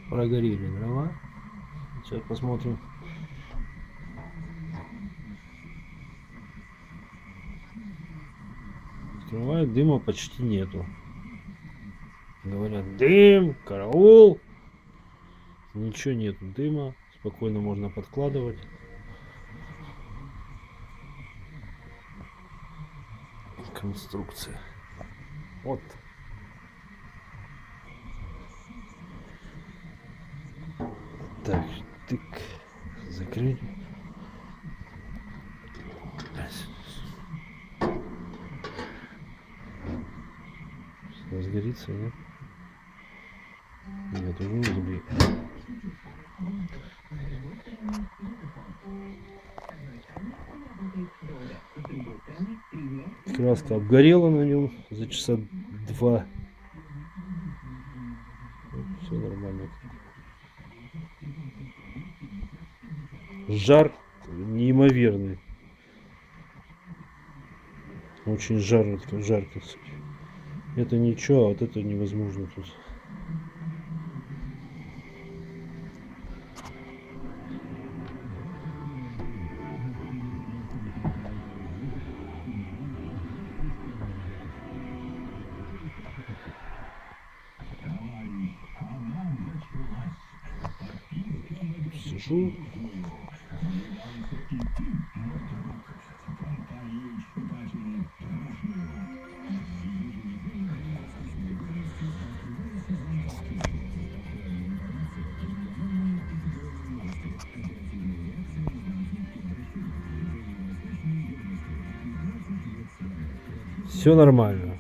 Прогорели дрова. Сейчас посмотрим. Открывают, дыма почти нету. Говорят, дым, караул. Ничего нету дыма. Спокойно можно подкладывать. Конструкция. Вот. Так, тык. Закрыть. Разгорится, нет? Нет, уже не сгорит. Краска обгорела на нем за часа 2. Все нормально. Жар неимоверный. Очень жарко, жарко. Это ничего, а вот это невозможно тут. Сижу. Все нормально.